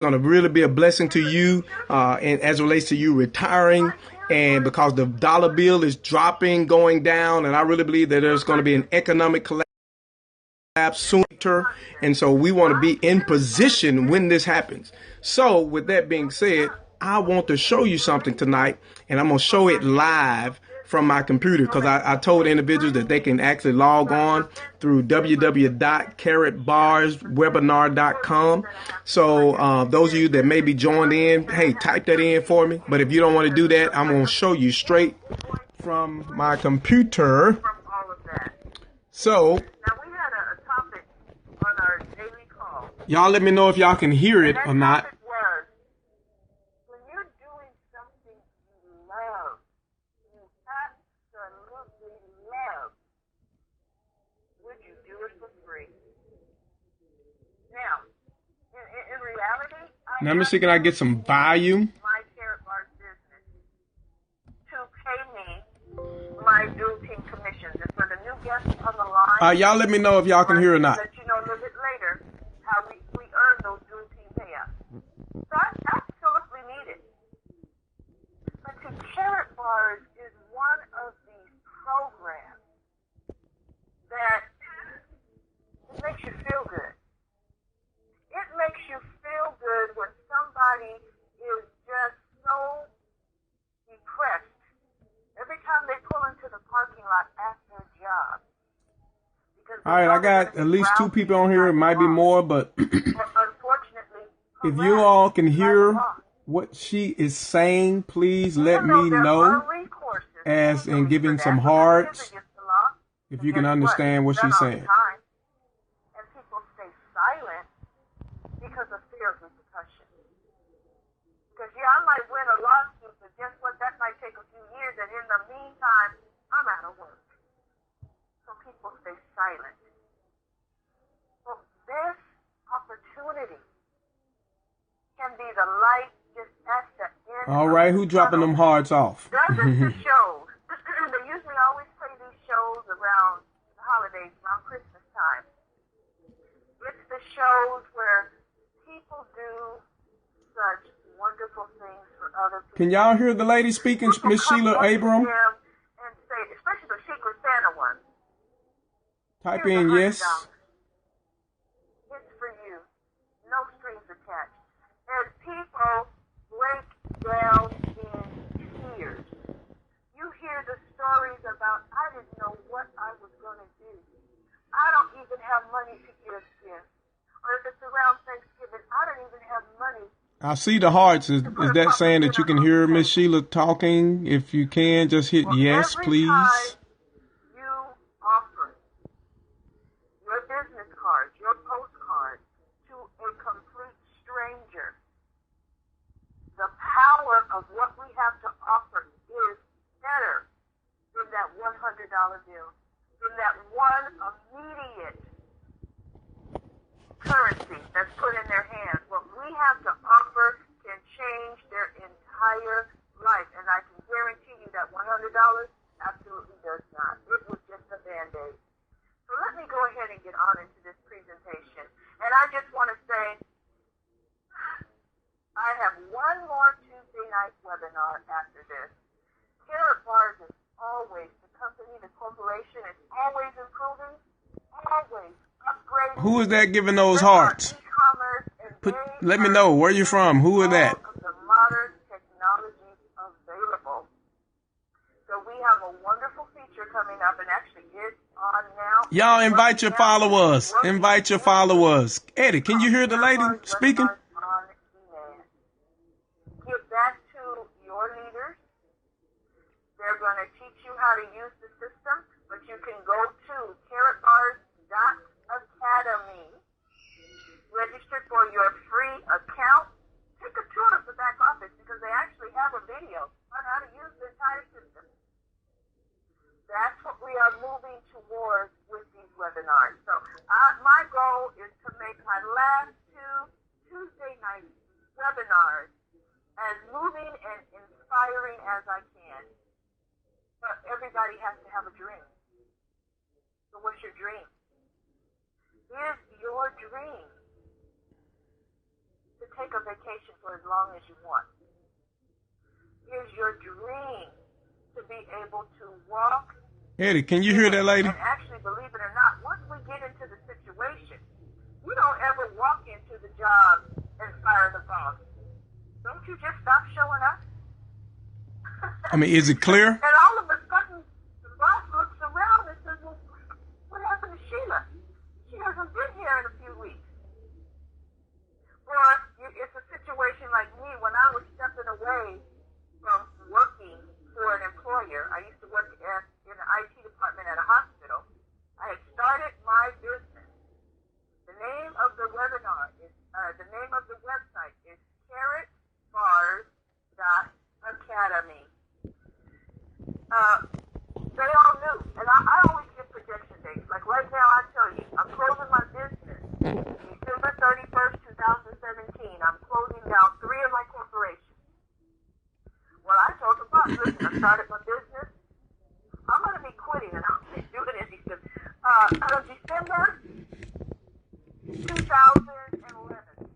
going to really be a blessing to you and as it relates to you retiring. And because the dollar bill is dropping, going down, and I really believe that there's going to be an economic collapse sooner. And so we want to be in position when this happens. So with that being said, I want to show you something tonight, and I'm going to show it live from my computer because I told individuals that they can actually log on through www.carrotbarswebinar.com. So those of you that may be joined in, hey, type that in for me. But if you don't want to do that, I'm going to show you straight from my computer. So y'all let me know if y'all can hear it or not. Now, let me see, can I get some volume? My Carrot Bar business to pay me my dual team commissions. And for the new guests on the line, y'all let me know if y'all can hear or not. Let you know a little bit later how we earn those dual team payouts. So that's absolutely needed. But the Carrot Bars is one of these programs that it makes you feel good. It makes you feel good when somebody is just so depressed. Every time they pull into the parking lot after a job. All right, I got at least 2 people on here. It might be more, but unfortunately, if you all can hear what she is saying, please let me know as in giving some hearts if you can understand what she's saying. And people stay silent because of fear of repercussion. Because, yeah, I might win a lawsuit, but guess what? That might take a few years, and in the meantime, I'm out of work. So people stay silent. So this opportunity can be the light just at the end. All right, who dropping them hearts off? That's the shows. They usually always play these shows around the holidays, around Christmas time. It's the shows where people do such wonderful things for other people. Can y'all hear the lady speaking, Miss Sheila Abram? And say, especially the Secret Santa one. Type in yes. It's for you. No strings attached. And people break down in tears. You hear the stories about, I didn't know what I was going to do. I don't even have money to give gifts. Or if it's around Thanksgiving, I don't even have money. I see the hearts. Is that saying that you can hear Miss Sheila talking? If you can, just hit yes, please. You offer your business card, your postcard to a complete stranger. The power of what we have to offer is better than that $100 bill, than that one immediate currency that's put in their hands. What we have to offer can change their entire life. And I can guarantee you that $100 absolutely does not. It was just a Band-Aid. So let me go ahead and get on into this presentation. And I just want to say, I have one more Tuesday night webinar after this. Carrot Bars is always, the company, the corporation is always improving, always upgrading. Who is that giving those hearts? Let me know. Where you from? Who is that? All of the modern technologies available. So we have a wonderful feature coming up, and actually it's on now. Y'all invite your followers. Invite your followers. Eddie, can you hear the lady speaking? Give that to your leaders. They're going to teach you how to use the system, but you can go to carrotbars.academy, register for your free account. Take a tour of the back office because they actually have a video on how to use the entire system. That's what we are moving towards with these webinars. So my goal is to make my last 2 Tuesday night webinars as moving and inspiring as I can. But everybody has to have a dream. So what's your dream? Is your dream to take a vacation for as long as you want. Here's your dream to be able to walk. Eddie, can you hear that lady? And actually, believe it or not, once we get into the situation, you don't ever walk into the job and fire the boss. Don't you just stop showing up? I mean, is it clear? And all of a sudden, the boss looks around and says, well, what happened to Sheila? She hasn't been here in a few weeks. Or it's a situation like me when I was stepping away from working for an employer. I used to work in the IT department at a hospital. I had started my business. The name of the webinar is, the name of the website is carrotbars.academy. They all knew, and I always give projection dates. Like right now, I tell you, I'm closing my business December 31st, 2017. I'm closing down 3 of my corporations. Well, I told the boss, listen, I started my business. I'm going to be quitting, and I'll be doing it in December 2011.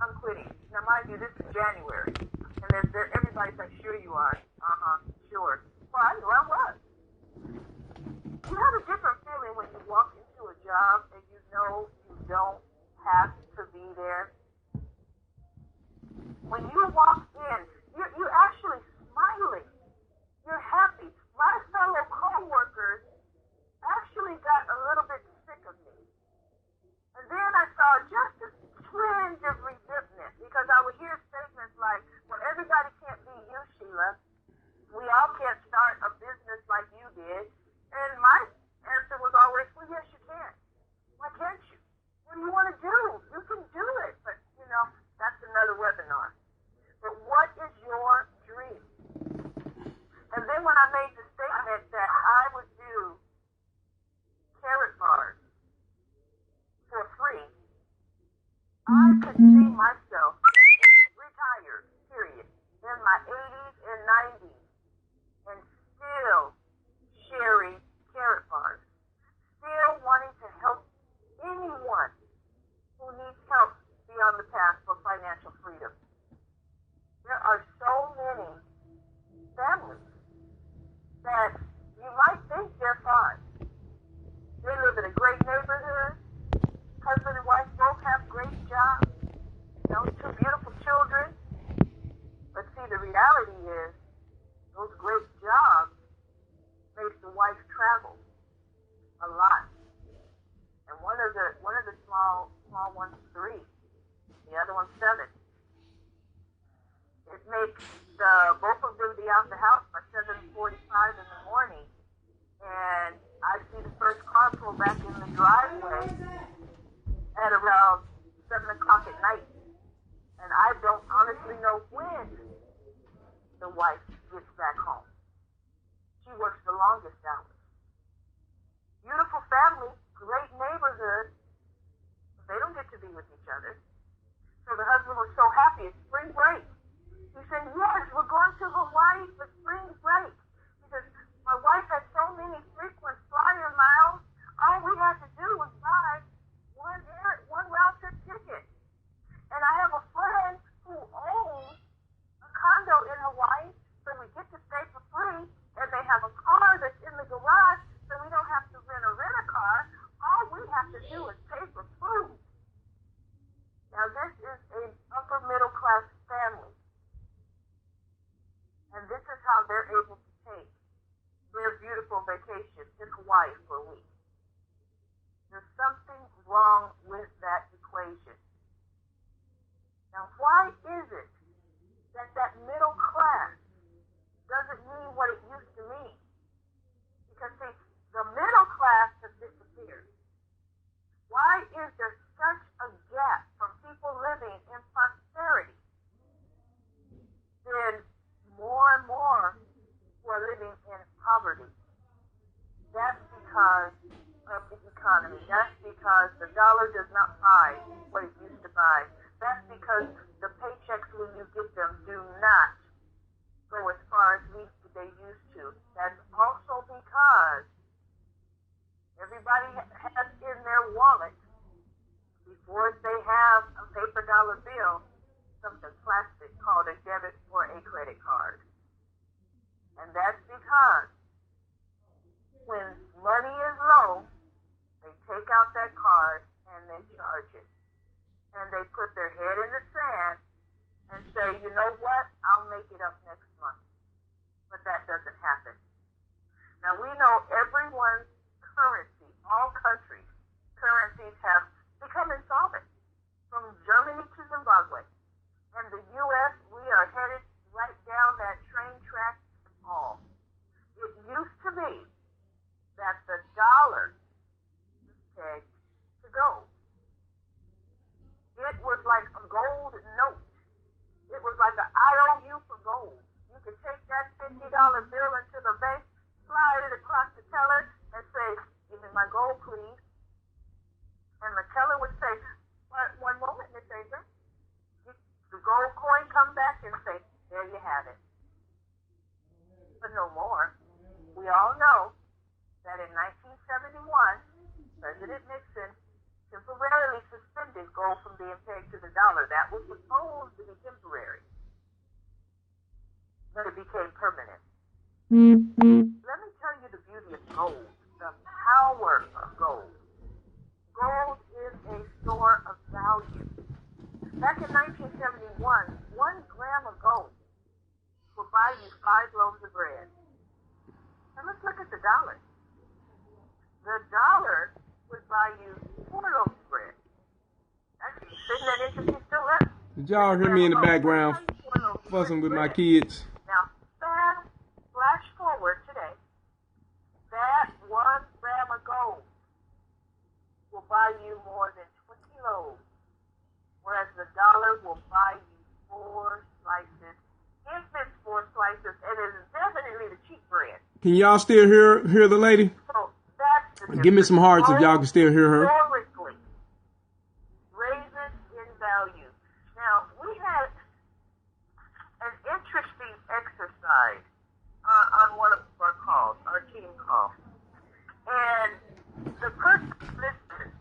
I'm quitting. Now, mind you, this is January, and everybody's like, sure you are. Sure. Well, I knew I was. You have a different feeling when you walk into a job and you know you don't have to be there. When you walk in, you're actually smiling. You're happy. My fellow co-workers actually got a little bit sick of me. And then I saw just a twinge of resentment because I would hear statements like, well, everybody can't be you, Sheila. We all can't start a business like you did. And my answer was always, well, yes, you can. Why can't you? What do you want to do? You can do it. But, that's another webinar. But what is your dream? And then when I made the statement that I would do carrot bars for free, I could see myself retired, period, in my 80s and 90s, and still sharing carrot bars, still wanting to help anyone who needs help be on the path for financial freedom. There are so many families that you might think they're fine. They live in a great neighborhood. Husband and wife both have great jobs. 2 beautiful children. But see, the reality is, those great jobs make the wife travel a lot. And one of the small ones 3, the other one's 7. It makes both of them be out the house by 7:45 in the morning, and I see the first car pull back in the driveway at around 7 o'clock at night, and I don't honestly know when the wife gets back home. She works the longest hours. Beautiful family, great neighborhood, but they don't get to be with each other. So the husband was so happy. It's spring break. He said, yes, we're going to Hawaii for spring break. Because my wife had so many frequent flyer miles, all we had to do was buy one round trip ticket. And I have a friend who owns a condo in Hawaii, so we get to stay for free, and they have a car that's in the garage, so we don't have to rent a car. All we have to do is pay for food. Now, this is an upper middle class family. And this is how they're able to take their beautiful vacation in Hawaii for a week. There's something wrong with that equation. Now, why is it that middle class doesn't mean what it used to mean? Because, see, the middle class has disappeared. Why is there such a gap from people living in prosperity? Then more and more who are living in poverty. That's because of the economy. That's because the dollar does not buy what it used to buy. That's because the paychecks when you get them do not go as far as they used to. That's also because everybody has in their wallet, before they have a paper dollar bill, plastic called a debit or a credit card. And that's because when money is low, they take out that card and they charge it. And they put their head in the sand and say, you know what, I'll make it up next month. But that doesn't happen. Now we know everyone's currency, all countries, currencies have become insolvent, from Germany to Zimbabwe. And the U.S., we are headed right down that train track to fall. It used to be that the dollar was pegged to gold. It was like a gold note. It was like an IOU for gold. You could take that $50 bill into the bank, slide it across the teller, and say, give me my gold, please. And the teller would say, one moment, Miss Asia. The gold coin come back and say, there you have it. But no more. We all know that in 1971, President Nixon temporarily suspended gold from being pegged to the dollar. That was supposed to be temporary. But it became permanent. Let me tell you the beauty of gold, the power of gold. Gold is a store of value. Back in 1971, 1 gram of gold will buy you 5 loaves of bread. And let's look at the dollar. The dollar would buy you 4 loaves of bread. Actually, isn't that interesting? Still less. Did y'all hear me in the background fussing with my kids? Now, flash forward today. That 1 gram of gold will buy you more than 20 loaves, whereas the dollar will buy you 4 slices. If it's 4 slices, it is definitely the cheap bread. Can y'all still hear the lady? So that's the Give me some hearts if y'all can still hear her. Historically, raises in value. Now, we had an interesting exercise on one of our calls, our team call. And the person listened.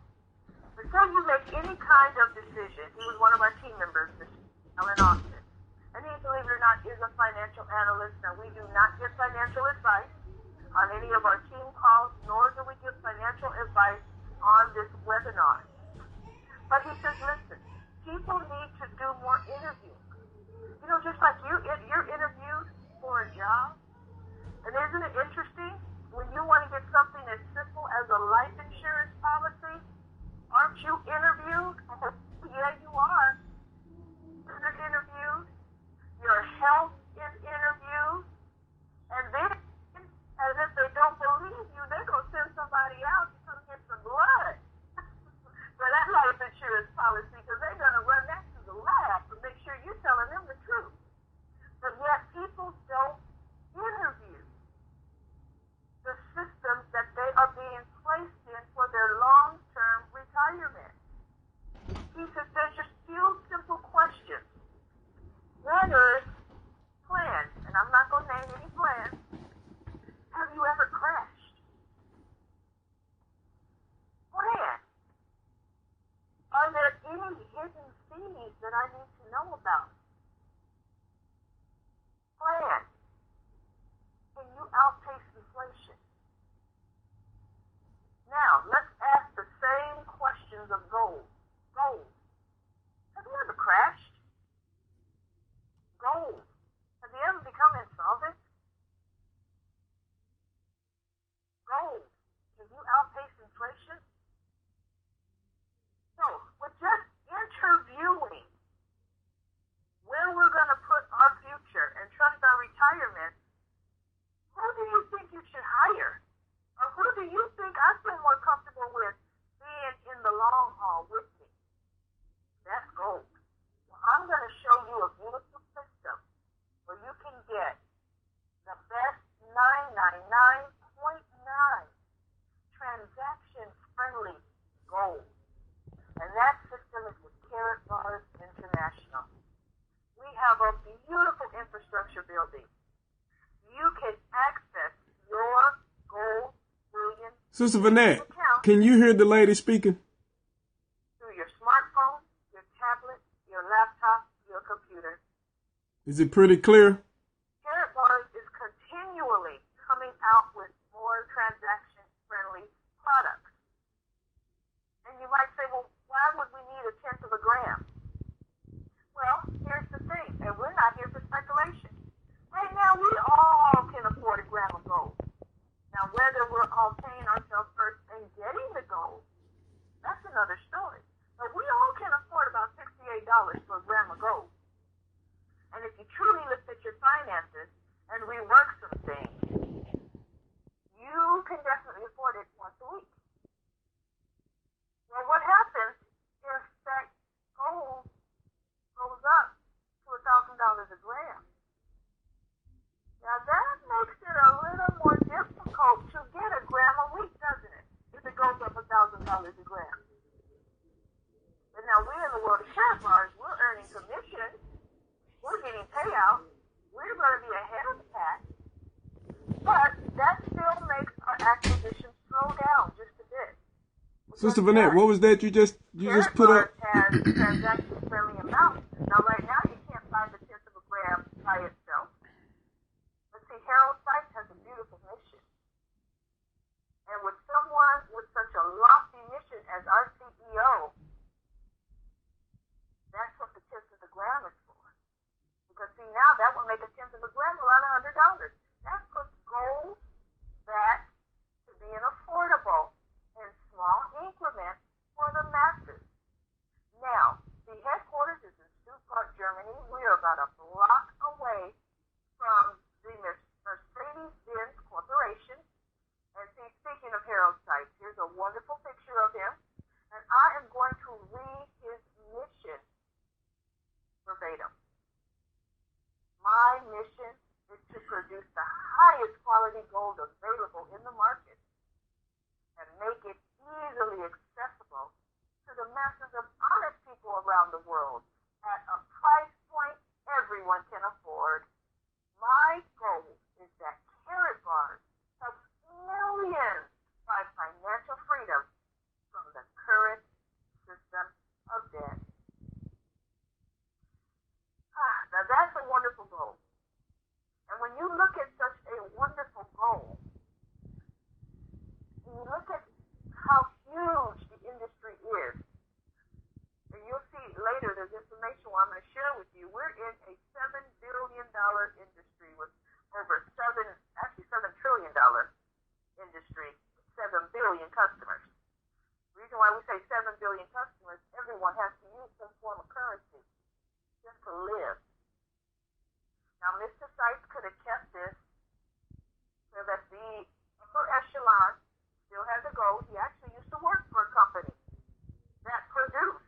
Before you make any kind of decision, he was one of our team members, Alan Austin. And he, believe it or not, is a financial analyst. Now, we do not give financial advice on any of our team calls, nor do we give financial advice on this webinar. But he says, listen, people need to do more interviews. You know, just like you're interviewed for a job. And isn't it interesting? When you want to get something as simple as a life insurance policy, aren't you interviewed? Yeah, you are. You're interviewed. Your health is interviewed. And then, as if they don't believe you, they're going to send somebody out to come get some blood for that life insurance policy, because they're going to run that to the lab to make sure you're telling them the truth. But yet, people don't interview the systems that they are being placed in for their long-term retirement. He says there's just few simple questions. One is plans, and I'm not going to name any plans. Have you ever crashed? Plan. Are there any hidden fees that I need to know about? Plan. Can you outpace inflation? Now, let's ask the same questions of gold. Gold. Have you ever crashed? Gold. Have you ever become insolvent? Gold. Can you outpace inflation? So, with just interviewing where we're going to put our future and trust our retirement, who do you think you should hire? Or who do you think I feel more comfortable with being in the long haul with me? That's gold. Well, I'm going to show you a beautiful system where you can get the best 999.9 transaction-friendly gold. And that system is with Carrot Bars International. We have a beautiful infrastructure building. You can access your gold bullion Sister Vanette, account can you hear the lady speaking? through your smartphone, your tablet, your laptop, your computer. Is it pretty clear? Carrot Bars is continually coming out with more transaction-friendly products. And you might say, well, why would we need a tenth of a gram? Well, here's the thing, and we're not here for speculation. Right now, we all can afford a gram of gold. Now, whether we're all paying ourselves first and getting the gold, that's another story. But we all can afford about $68 for a gram of gold. And if you truly look at your finances and rework some things, you can definitely afford it once a week. Well, what happens if that gold goes up to $1,000 a gram? Now that makes it a little more difficult to get a gram a week, doesn't it? If it goes up $1,000 a gram. But now we in the world of Carrot Bars, we're earning commission, we're getting payouts, we're going to be ahead of the pack, but that still makes our acquisition slow down just a bit. Sister Vanette, what was that you just put up? Has transaction-friendly amounts. Now, right now, you can't buy the tenth of a gram by itself. But see, Harold Sykes has a beautiful mission. And with someone with such a lofty mission as our CEO, that's what the tenth of the gram is for. Because see, now that will make a tenth of a gram around $100. That puts gold back to being affordable in small increments for the masses. Now, the headquarters is in Stuttgart, Germany. We are about a block away from the Mercedes-Benz Corporation. And see, speaking of Harold Sykes, here's a wonderful picture of him. And I am going to read his mission verbatim. My mission is to produce the highest quality gold available in the market and make it easily accessible to the masses of honest people around the world at a price point everyone can afford. My goal is that Carrot Bars help millions find financial freedom from the current system of debt. Now that's a wonderful goal. And when you look at such a wonderful goal, you look at how huge the industry is. And you'll see later there's information I'm going to share with you. We're in a $7 billion industry with over $7 trillion industry, 7 billion customers. The reason why we say 7 billion customers, everyone has to use some form of currency just to live. Now, Mr. Sykes could have kept this so that the upper echelon still had the gold. He actually used to work for a company that produced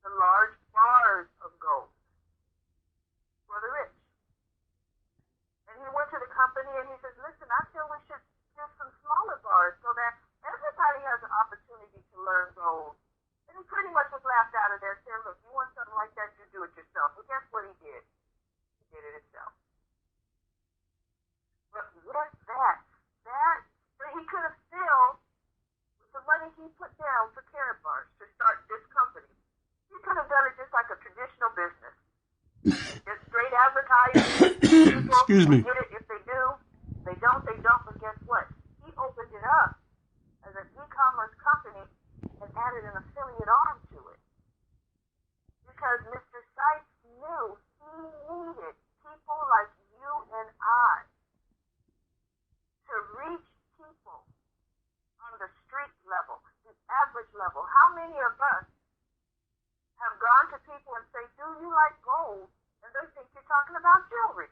the large bars of gold for the rich. And he went to the company and he says, listen, I feel we should do some smaller bars so that everybody has an opportunity to learn gold. And he pretty much was laughed out of there, saying, look, you want something like that, you do it yourself. Well, guess what he did? He did it himself. But with that, he could have still, with the money he put down for Carrot Bars to start this company, he could have done it just like a traditional business. Just straight advertising. Excuse me. Get it if they do. They don't, they don't. But guess what? He opened it up as an e-commerce company and added an affiliate arm to it. Because Mr. Sykes knew he needed people like you and I to reach people on the street level, the average level. How many of us have gone to people and say, do you like gold? And they think you're talking about jewelry.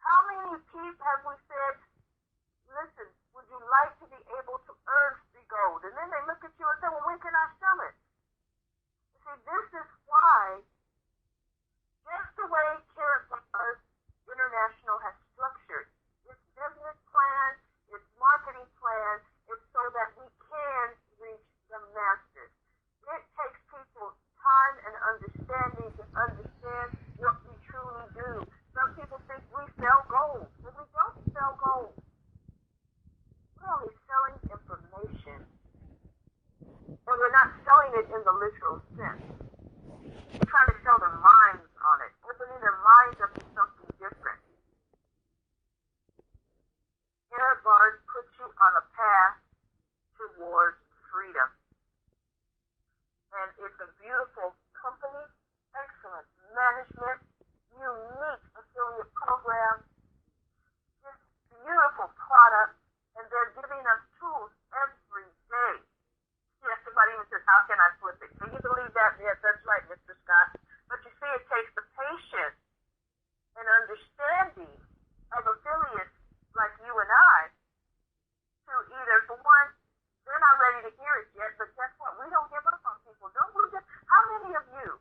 How many people have we said, listen, would you like to be able to earn free gold? And then they look at you and say, well, when can I sell it? You see, this is why, just the way Carrot Bars International has structured its business plan, its marketing plan, is so that we can reach the masses. It takes people time and understanding to understand what we truly do. Some people think we sell gold, but we don't sell gold. We're only selling information. And we're not selling it in the literal sense. you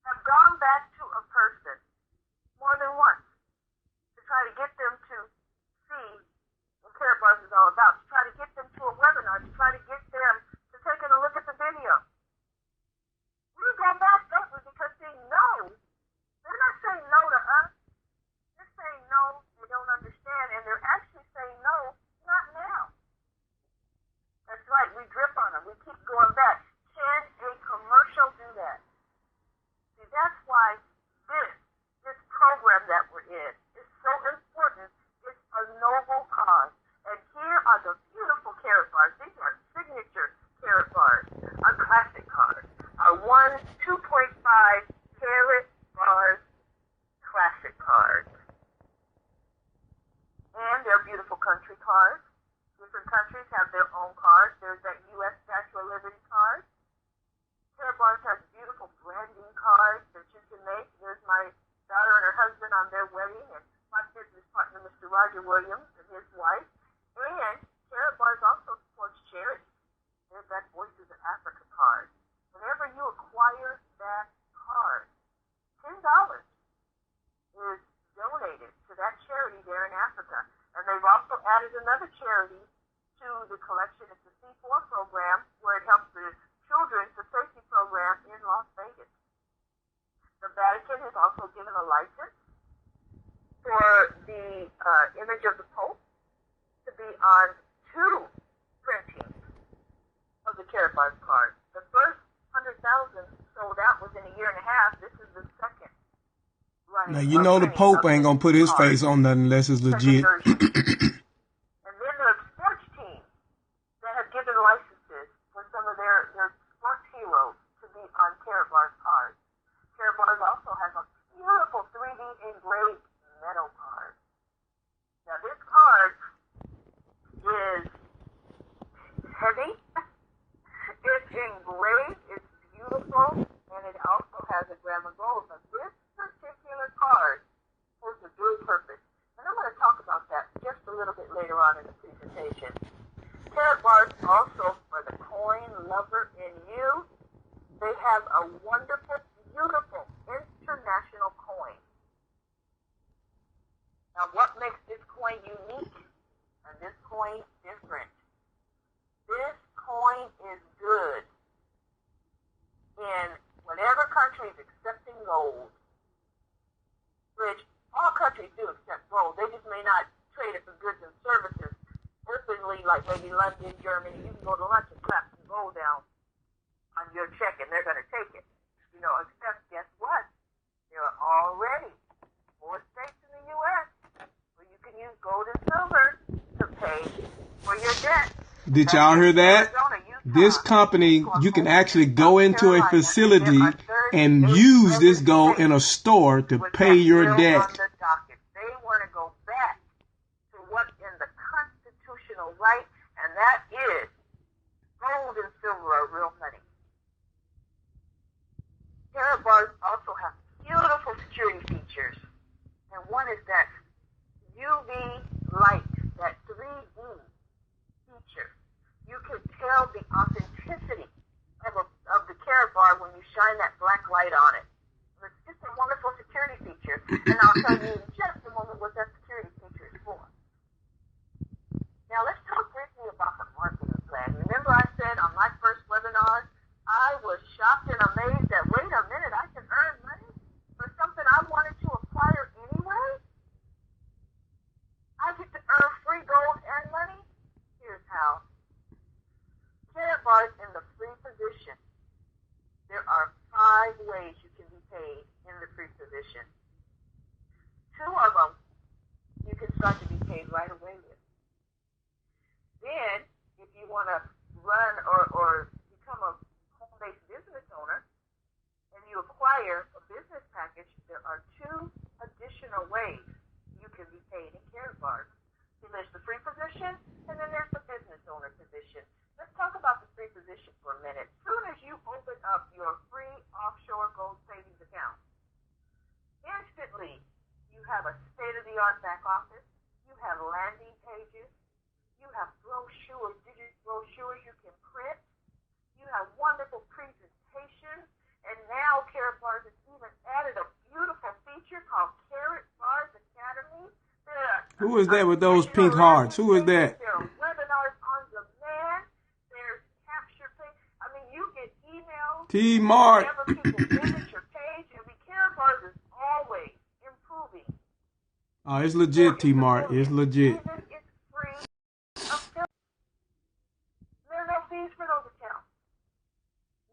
have gone back to a person more than once to try to get them to see what Carrot Bars is all about, to try to get them to a webinar, to try to get them to take a look at the video. We go back, don't we, because they know. They're not saying no to us. They're saying no, they don't understand, and they're actually saying no, not now. That's right, we drip on them. We keep going back. Can a commercial do that? See, that's why this program that we're in is so important. It's a noble cause. And here are the beautiful Carrot Bars. These are signature Carrot Bars, our classic cards, our 2.5 Carrot Bars classic cards. And they're beautiful country cards. Different countries have their own cards. There's that U.S. Statue of Liberty card. Carrot Bars has beautiful branding cards that you can make. There's my daughter and her husband on their wedding, and my business partner, Mr. Roger Williams, and his wife. And Carrot Bars also supports charity. There's that Voices of Africa card. Whenever you acquire that card, $10 is donated to that charity there in Africa. And they've also added another charity to the collection. It's the C4 program, where it helps the Children's Safety Program in Las Vegas. The Vatican has also given a license for the image of the Pope to be on 2 printings of the Carrot Bars card. The first 100,000 sold out within a year and a half. This is the second. Now, you know the Pope ain't going to put his face on nothing unless it's legit. And then there's sports teams that have given licenses for some of their sports heroes to be on Carrot Bars cards. Carrot Bars also has a beautiful 3D engraved metal card. Now, this card is heavy. It's engraved. It's beautiful. And it also has a gram of gold. But this particular card holds a dual purpose. And I'm going to talk about that just a little bit later on in the presentation. Carrot Bars also, for the coin lover in you, they have a wonderful, beautiful international coin. Now, what makes this coin unique and this coin different? This coin is good in whatever country is accepting gold, which all countries do accept gold. They just may not trade it for goods and services. Openly, like maybe London, Germany, you can go to lunch and slap some gold down on your check and they're going to take it. You know, except guess what? There are already 4 states in the U.S. where you can use gold and silver to pay for your debt. Did y'all hear that? This company, you can actually go into a facility and use this gold in a store to pay your debt. They want to go back to what's in the constitutional right, and that is gold and silver are real money. Carrot Bars also have beautiful security features, and one is that UV light, that 3D feature. You can tell the authenticity of the Carrot Bar when you shine that black light on it. It's just a wonderful security feature, and I'll tell you in just a moment what that security feature is for. Now, let's talk briefly about the marketing plan. Remember I said on my first webinar, I was shocked and amazed that, wait a minute, I can earn money for something I wanted to acquire anyway? I get to earn free gold and money? Here's how. Carrot Bars in the free position. There are 5 ways you can be paid in the free position. 2 of them you can start to be paid right away with. Then, if you want to run or become a home-based business owner and you acquire a business package, there are 2 additional ways you can be paid in Carrot Bars. So there's the free position, and then there's the business owner position. Let's talk about the free position for a minute. As soon as you open up your free offshore gold savings account, instantly you have a state-of-the-art back office, you have landing pages, you have brochures, digital brochures you can print, you have wonderful presentations, And now Carrot Bars has even added a beautiful feature called Carrot Bars Academy. Who is that with those pink hearts? Who is that? There are webinars on demand. There's capture page. I mean, you get emails. T-Mart. Whenever people visit your page, and Carrot Bars is always improving. Oh, it's legit, T-Mart. It's legit. Even it's free. There are no fees for those accounts.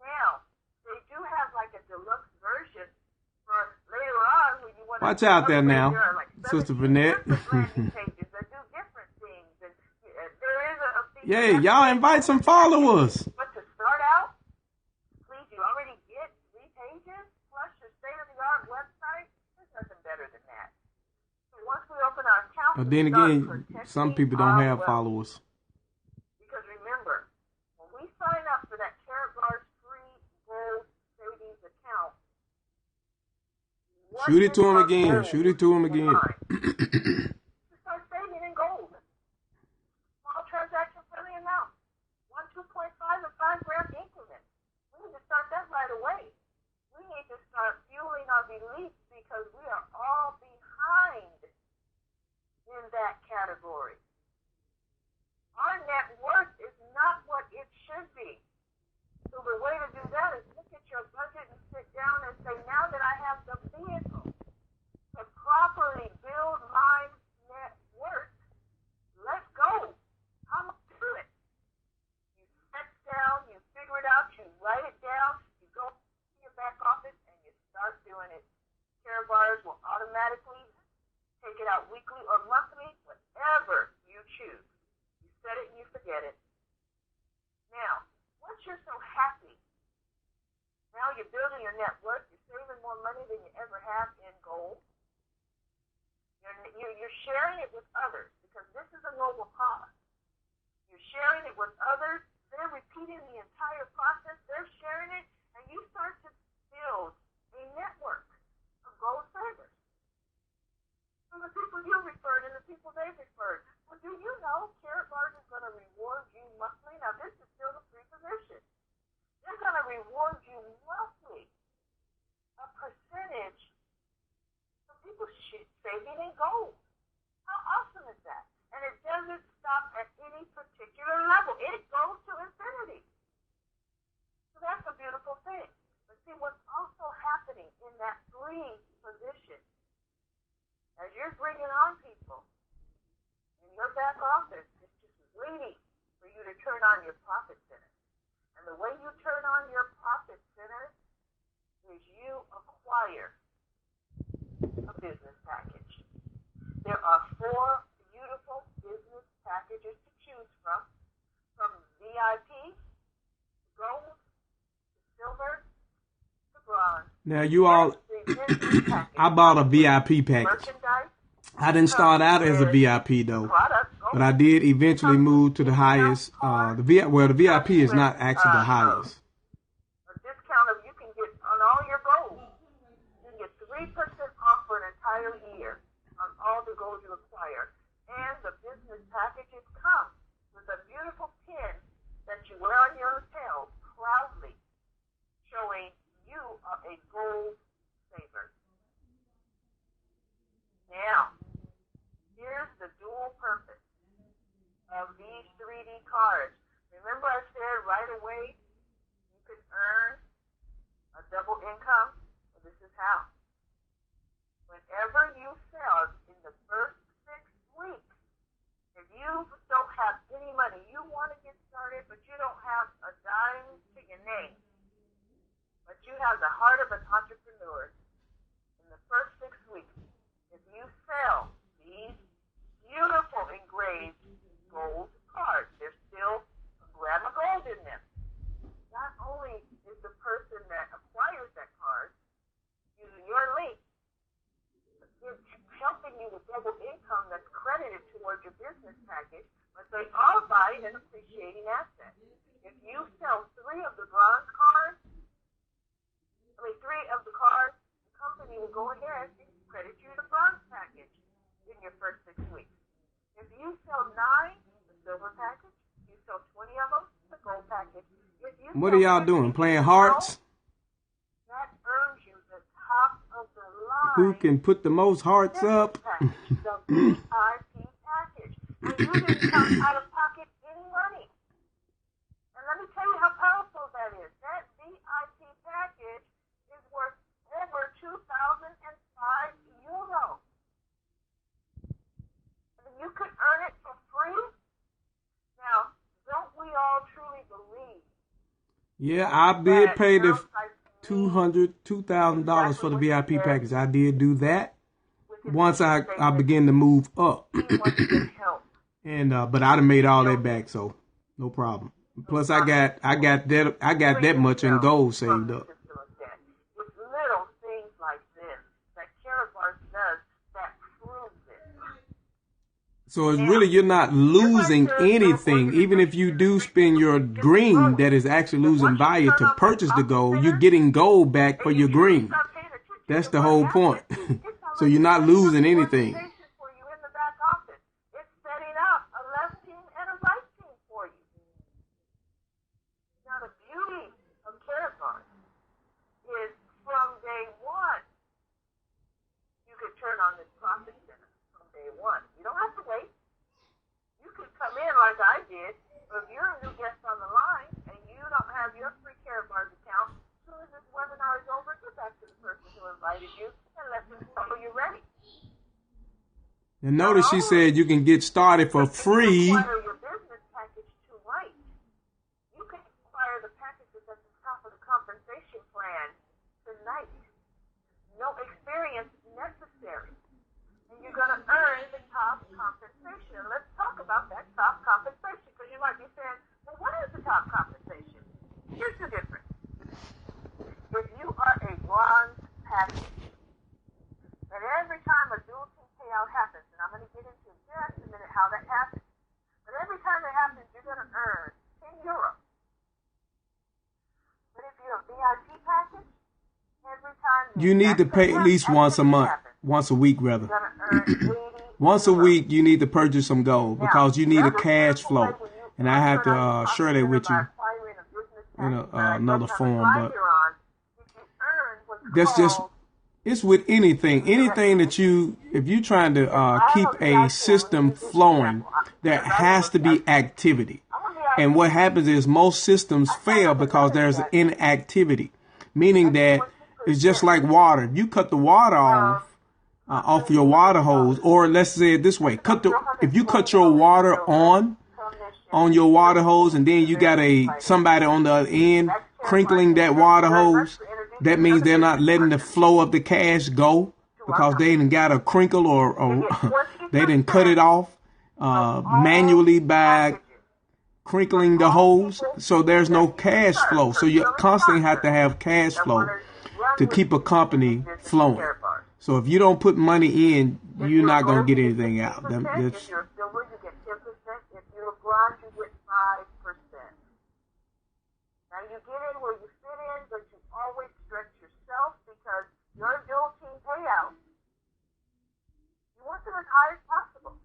Now, they do have like a deluxe version for later on when you want to. Watch out there now, Sister Vanette. Yay, y'all invite some followers. But to start out, please, you already get 3 pages plus your state-of-the-art website. There's nothing better than that. So once we open our account, But then again, some people don't have followers. Because remember, when we sign up for that Carrot Bars free gold savings account, shoot it to him again. Shoot it to him again. Start saving in gold. Small transaction friendly amount. 1, 2.5, and 5 gram increments. We need to start that right away. We need to start fueling our beliefs because we are all behind in that category. Our net worth is not what it should be. So the way to do that is look at your budget and sit down and say, now that I have the vehicle to properly build my net worth, let's go. How much to do it? You sit down, you figure it out, you write it down, you go to your back office and you start doing it. Carrot Bars will automatically take it out weekly or monthly, whatever you choose. You set it and you forget it. Now, once you're so happy, now you're building your net worth, you're saving more money than you ever have in gold. You're sharing it with others because this is a noble cause. You're sharing it with others, they're repeating the entire process, they're sharing it, and you start to build a network of gold savers. From the people you referred and the people they referred. Well, do you know Carrot Bars is going to reward you monthly? Now, this is still the free position. They're going to reward you monthly a percentage of people saving in gold. How awesome is that? And it doesn't stop at any particular level. It goes to infinity. So that's a beautiful thing. But see, what's also happening in that free position, as you're bringing on people in your back office, it's just waiting for you to turn on your profit center. And the way you turn on your profit center is you acquire a business package. There are 4 beautiful business packages to choose from VIP, gold, silver, to bronze. Now you all, I bought a VIP package. I didn't start out as a VIP though, but I did eventually move to the highest. The VIP is not actually the highest. A discount of you can get on all your gold. You can get 3% off for an entire year on all the gold you acquire. And the business packages come with a beautiful pin that you wear on your lapel proudly, showing you are a gold saver. Now, here's the dual purpose of these 3D cards. Remember I said right away you could earn a double income? Well, this is how. Whenever you sell in the first 6 weeks, if you don't have any money, you want to get started, but you don't have a dime to your name, but you have the heart of an entrepreneur, in the first 6 weeks, if you sell these beautiful engraved gold cards, there's still a gram of gold in them. Not only is the person that acquires that card using your link, it's helping you with double income that's credited towards your business package, but they are buying an appreciating asset. If you sell 3 of the bronze cards, 3 of the cards, the company will go ahead and credit you the bronze package in your first 6 weeks. If you sell 9, the silver package. You sell 20 of them, the gold package. If you What are y'all doing? Playing hearts? No, Who can put the most hearts up? The VIP package. And you didn't come out of pocket any money. And let me tell you how powerful that is. That VIP package is worth over 2,005 euros. And you could earn it for free. Now, don't we all truly believe? Yeah, I did pay the $2,000 for the VIP package. I did do that once I began to move up. And but I done made all that back, so no problem. Plus I got that much in gold saved up. With little things like this that Karatbars does that proves it. So it's really, you're not losing anything. Even if you do spend your green that is actually losing value to purchase the gold, you're getting gold back for your green. That's the whole point. So you're not losing anything. It's setting up a left team and a right team for you. Now the beauty of Karatbars is from day one, you could turn on this profit center from day one. You don't have to wait. You can come in like I did, but if you're a new guest on the line and you don't have your free Karatbars account, as soon as this webinar is over, get back to the person who invited you and let them know you're ready. And notice she said you can get started for free. You can acquire your business package too late. You can acquire the packages at the top of the compensation plan tonight. No experience necessary. And you're going to earn the top compensation. Let's talk about that top compensation, because you might be saying, well, what is the top compensation? Here's the difference. If you are a bronze package, and every time a dual team payout happens, and I'm going to get into just a minute how that happens, but every time it happens, you're going to earn 10 euros. But if you're a VIP package, every time you need to pay at least once a month, once a week rather. Once a week, you need to purchase some gold because you need a cash flow. And I have to share that with you in another form. But that's just, it's with anything that if you're trying to keep a system flowing, there has to be activity. And what happens is most systems fail because there's inactivity, meaning that it's just like water. If you cut the water off your water hose, or let's say it this way, if you cut your water on your water hose, and then you got somebody on the other end crinkling that water hose, that means they're not letting the flow of the cash go because they didn't got a crinkle or they didn't cut it off manually by crinkling the hose. So there's no cash flow. So you constantly have to have cash flow to keep a company flowing. So if you don't put money in, you're not going to get anything out. If you're silver, you get 10%. If you're a bronze, you get 5%. Now you get in where you fit in, but you always stretch yourself because your dual team payout, you want them as high as possible.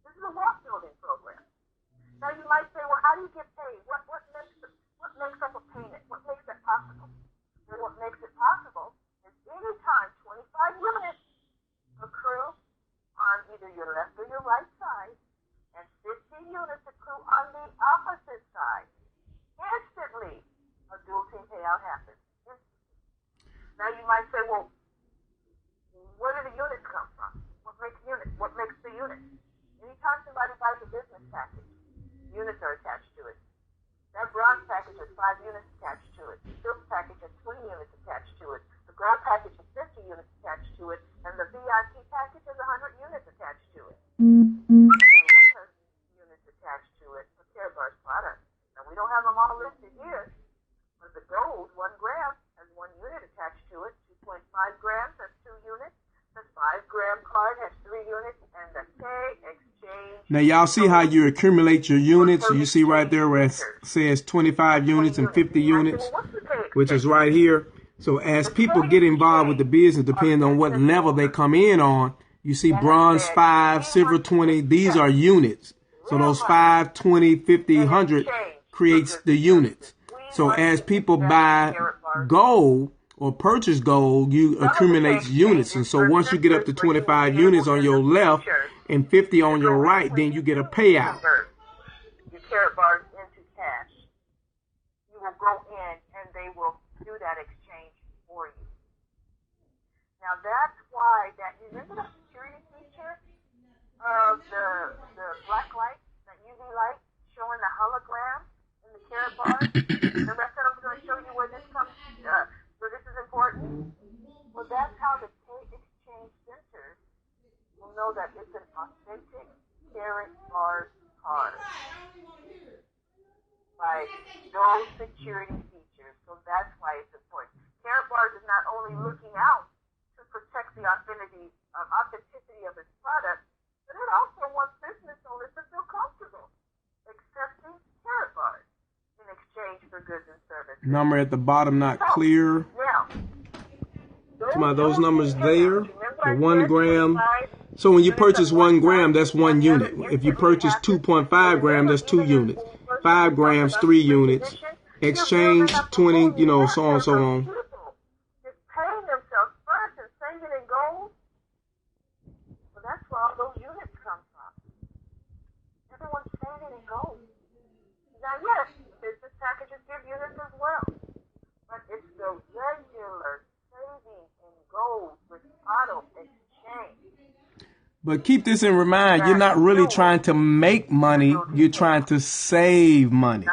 This is a wealth building program. Now you might say, well, how do you get paid? What makes up a payment? What makes that possible? And what makes it possible is anytime 25 units accrue on either your left or your right side, and 15 units accrue on the opposite side, instantly a dual team payout happens. Now you might say, well, where do the units come from? What makes units? What makes the units? Anytime somebody buys a business package, units are attached to it. That bronze package has 5 units attached to it. The silver package has 20 units attached to it. The gold package has 50 units attached to it. And the VIP package has 100 units attached to it. And that has units attached to it for Karatbars products. Now, we don't have them all listed here, but the gold, 1 gram, has 1 unit attached to it. 2.5 grams has 2 units. The 5-gram card has 3 units. And the K exchange. Now, y'all see how you accumulate your units? You see right there where it says 25 units and 50 units, which is right here. So as people get involved with the business, depending on what level they come in on, you see bronze 5, silver 20. These are units. So those 5, 20, 50, 100 creates the units. So as people buy gold or purchase gold, you accumulate units. And so once you get up to 25 units on your left and 50 on your right, then you get a payout. Your Carrot bars into cash. You will go in and they will do that exchange for you. Now that's why remember the security feature of the black light, that UV light showing the hologram in the Carrot bars? Remember I said I was going to show you where this comes, where this is important? Well, that's how the pay exchange centers will know that it's an authentic Carrot bars card by those security features. So that's why it's important. Carrot bars is not only looking out to protect the authenticity of its product, but it also wants business owners to feel comfortable accepting Carrot bars in exchange for goods and services. Number at the bottom not clear. Now, those numbers there, the 1 gram. So when you purchase 1 gram, that's 1 unit. If you purchase 2.5 gram, that's 2 units. 5 grams, 3 units. Exchange 20, so on, so on. Just paying themselves first and saving in gold. Well, that's where all those units come from. Everyone's saving in gold. Now, yes, business packages give units as well, but it's the regular saving in gold with auto exchange. But keep this in mind, you're not really trying to make money, you're trying to save money.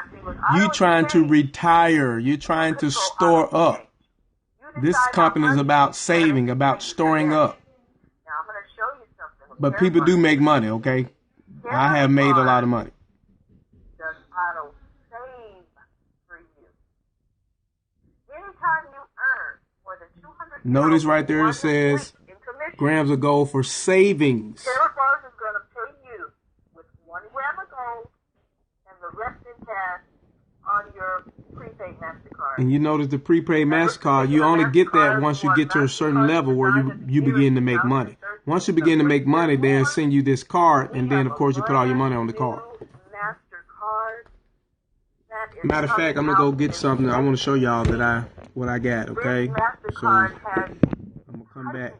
You're trying to retire, you're trying to store up. This company is about saving, about storing up. Now I'm going to show you something. But people do make money, okay? I have made a lot of money. Does auto save for you? Anytime you earn more than 200. Notice right there it says grams of gold for savings. Carrot bars is going to pay you with 1 gram of gold and the rest in cash on your prepaid MasterCard. And you notice the prepaid MasterCard, you only get that once you get to a certain level where you begin to make money. Once you begin to make money, they'll send you this card, and then, of course, you put all your money on the card. Matter of fact, I'm going to go get something. I want to show y'all what I got, okay? So I'm going to come back.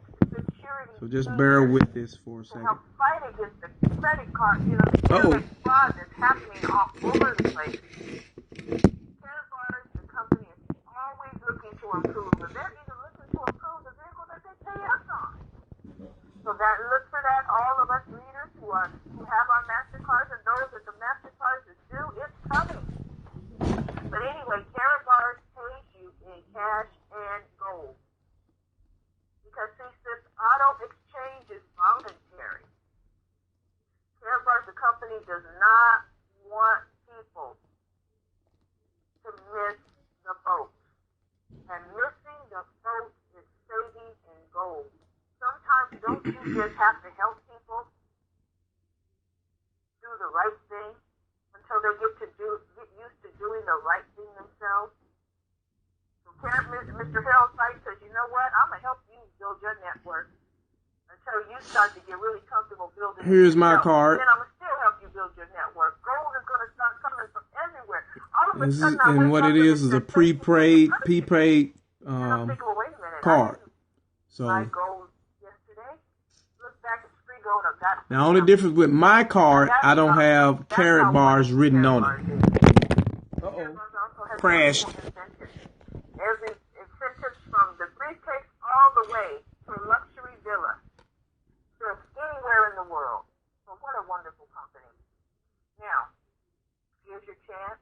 So just bear with this for a second. Fight against the credit card, fraud that's happening all over the place. Carrot bars, the company is always looking to improve, but they're even looking to improve the vehicle that they pay us on. So look for that, all of us leaders who have our MasterCards and those that the MasterCards is due, it's coming. But anyway, Carrot bars pays you in cash and gold. Because see, since auto exchange is voluntary, Carrot bars, the company does not want people to miss the boat. And missing the boat is saving in gold. Sometimes don't you just have to help people do the right thing until they get used to doing the right thing themselves? So Mr. Harold Sykes says, you know what, I'm going to help you build your network until you start to get really comfortable building it. Here's my card. Then I'm going to still help you build your network. Gold is going to start coming from everywhere. All of a sudden, and what it is a prepaid card. So now, only difference with my card, I don't have Carrot bars written on it. Crashed. Every incentives from the briefcase all the way to a luxury villa to anywhere in the world. So what a wonderful company. Now, here's your chance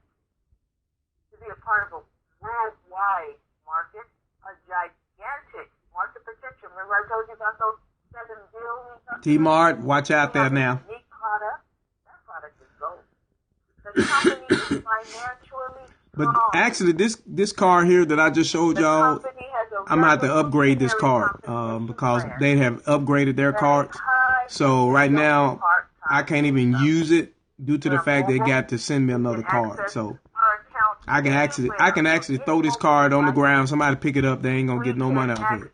to be a part of a worldwide market, a gigantic market potential. Remember I told you about those 7 billion? T-Mart, watch out there now. Unique product. That product is gold. The company is financially But actually, this card here that I just showed y'all, I'm going to have to upgrade this card because they have upgraded their cards. So right now, I can't even use it due to the fact they got to send me another card. So I can actually throw this card on the ground. Somebody pick it up. They ain't going to get no money out of it.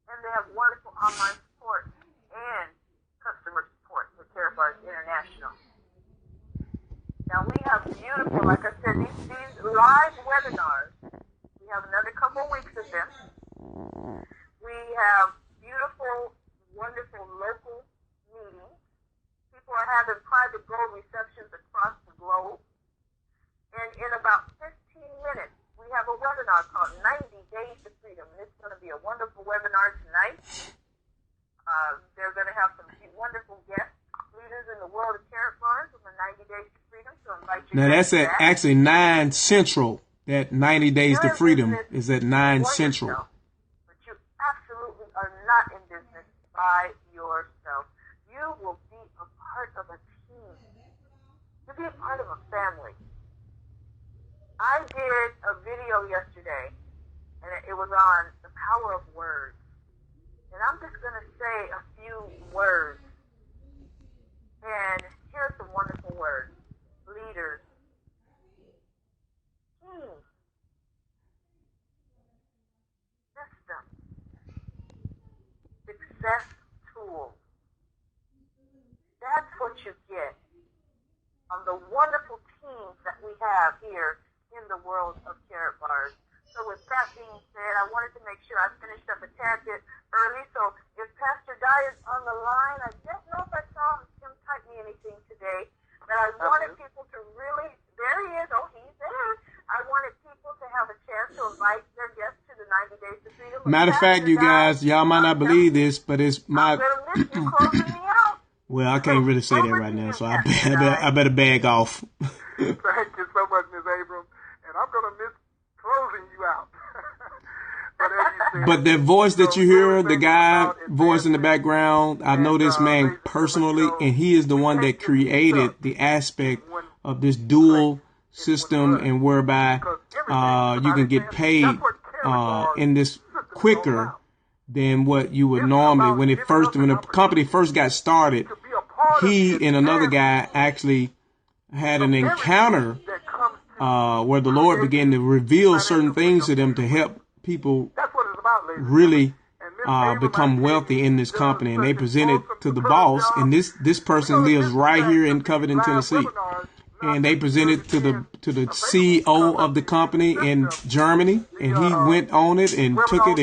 And they have wonderful online support and customer support with Carrot Bars International. Now we have beautiful, like I said, these live webinars. We have another couple of weeks of this. We have beautiful, wonderful local meetings. People are having private gold receptions across the globe. And in about 15 minutes, we have a webinar called 90 Days to Freedom. And it's going to be a wonderful webinar tonight. They're going to have some wonderful guests, leaders in the world of carrot bars from the 90 Days to Freedom. So invite you. Now that's at actually 9 Central. That 90 Days to Freedom is at 9 Central. But you absolutely are not in business by yourself. You will be a part of a team. You'll be a part of a family. I did a video yesterday, and it was on the power of words. And I'm just going to say a few words. And here's some wonderful words. Leaders. Team. System. Success tools. That's what you get on the wonderful teams that we have here in the world of carrot bars. So with that being said, I wanted to make sure I finished up a tad bit early. So if Pastor Dye is on the line, I don't know if I saw him type me anything today, but I wanted people to really, there he is, oh, he's there. I wanted people to have a chance to invite their guests to the 90 Days to Freedom. Matter of fact, you guys, y'all might not believe this, but it's my... I'm going to miss you closing me out. Well, I can't really say that right now, so I better bag off. Thank you so much, Ms. Abram. And I'm going to miss closing you out. But as you said, But that voice that you hear, the guy voice in the background, I know this man personally, and he is the one that created the aspect of this dual system and whereby you can get paid in this quicker than what you would normally. When the company first got started, he and another guy actually had an encounter where the Lord began to reveal certain things to them to help people really become wealthy in this company. And they presented to the boss, and this person lives right here in Covington, Tennessee. And they presented to the CEO of the company in Germany, and he went on it and took it,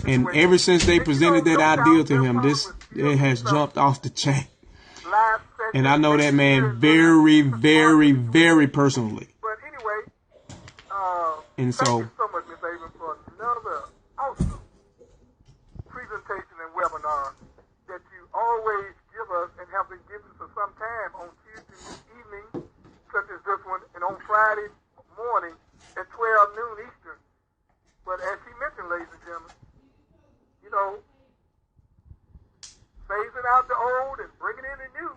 and ever since they presented that idea to him, it has jumped off the chain. And I know that man very, very, very personally. But anyway, and so, thank you so much, Ms. Abram, for another awesome presentation and webinar that you always give us and have been giving for some time on Tuesday evening, such as this one, and on Friday morning at 12 noon Eastern. But as she mentioned, ladies and gentlemen, you know, phasing out the old and bringing in the new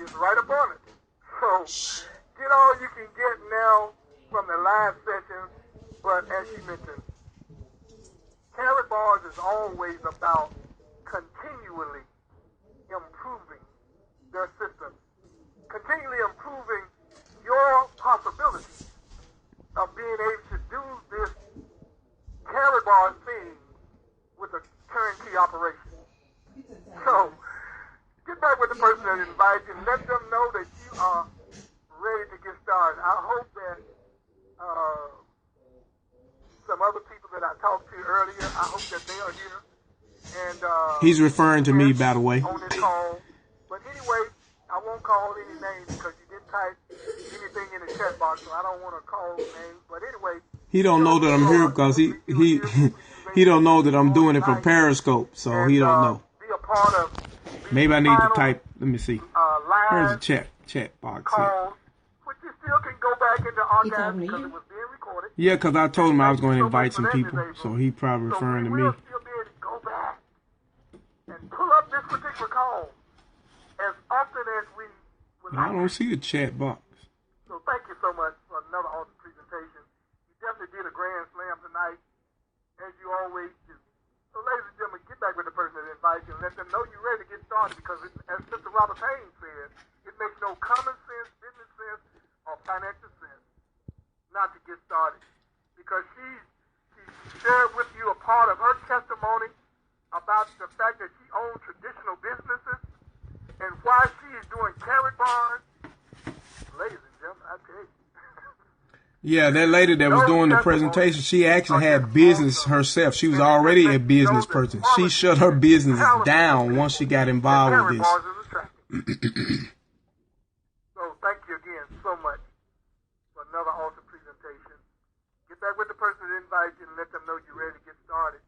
is right upon it. So get all you can get now from the live session. But as you mentioned, Carrot Bars is always about continually improving their system, continually improving your possibility of being able to do this Carrot Bar thing with a turnkey operation. So get back with the person that invited you and let them know that you are ready to get started. I hope that some other people that I talked to earlier, I hope that they are here. And he's referring to me, by the way. On this call. But anyway, I won't call any names because you didn't type anything in the chat box, so I don't want to call names. But anyway, he don't know that I'm here because he don't know that I'm doing it for Periscope, so he don't know. Be a part of maybe I need to type. Let me see. Where's the chat box here? Which you still can go back into archives because it was being recorded. Yeah, because I told him I was going to invite some people, so he probably referring to me. So we will still be able to go back and pull up this particular call as often as we would like. I don't see the chat box. So thank you so much for another awesome presentation. You definitely did a grand slam tonight, as you always do. So ladies and gentlemen, get back with the person that invited you and let them know you're ready to get started because as Mr. Robert Payne said, it makes no common sense, business sense, or financial sense not to get started. Because she shared with you a part of her testimony about the fact that she owns traditional businesses and why she is doing carrot bars. Ladies and gentlemen, I tell you. Yeah, that lady that was doing the presentation, she actually had business herself. She was already a business person. She shut her business down once she got involved with this. So thank you again so much for another awesome presentation. Get back with the person that invited you and let them know you're ready to get started,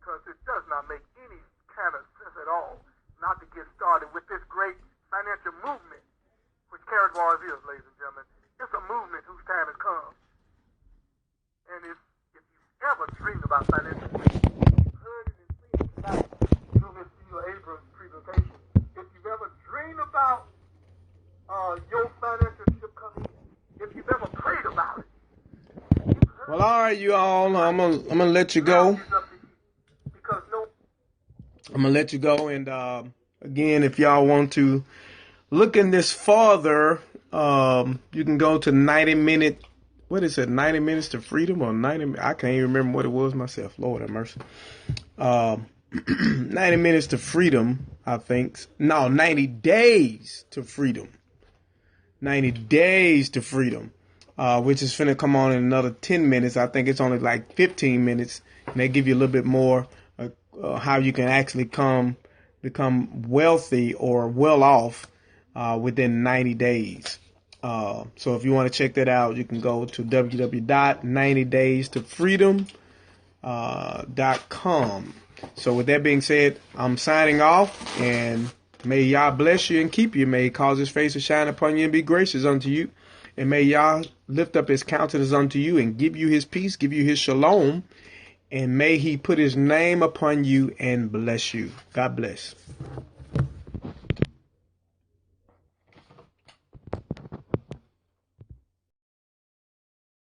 because it does not make any kind of sense at all not to get started with this great financial movement, which Carrot Wars is, ladies and gentlemen. It's a movement whose time has come. And if you ever dreamed about financial freedom, you've heard it and seen it tonight through Ms. Sheila Abrams' presentation. If you've ever dreamed about your financial freedom coming in, if you've ever prayed about it. Well, all right, you all. I'm gonna let you go. I'm gonna let you go, and again, if y'all want to look in this further, you can go to 90-minute. What is it? 90 minutes to freedom, or 90? I can't even remember what it was myself. Lord have mercy. 90 minutes to freedom, I think. No, 90 days to freedom. 90 days to freedom, which is finna come on in another 10 minutes. I think it's only like 15 minutes, and they give you a little bit more how you can actually become wealthy or well off within 90 days. So if you want to check that out, you can go to www.90daystoFreedom.com. So with that being said, I'm signing off, and may Yah bless you and keep you. May He cause His face to shine upon you and be gracious unto you. And may Yah lift up His countenance unto you and give you His peace, give you His shalom. And may He put His name upon you and bless you. God bless.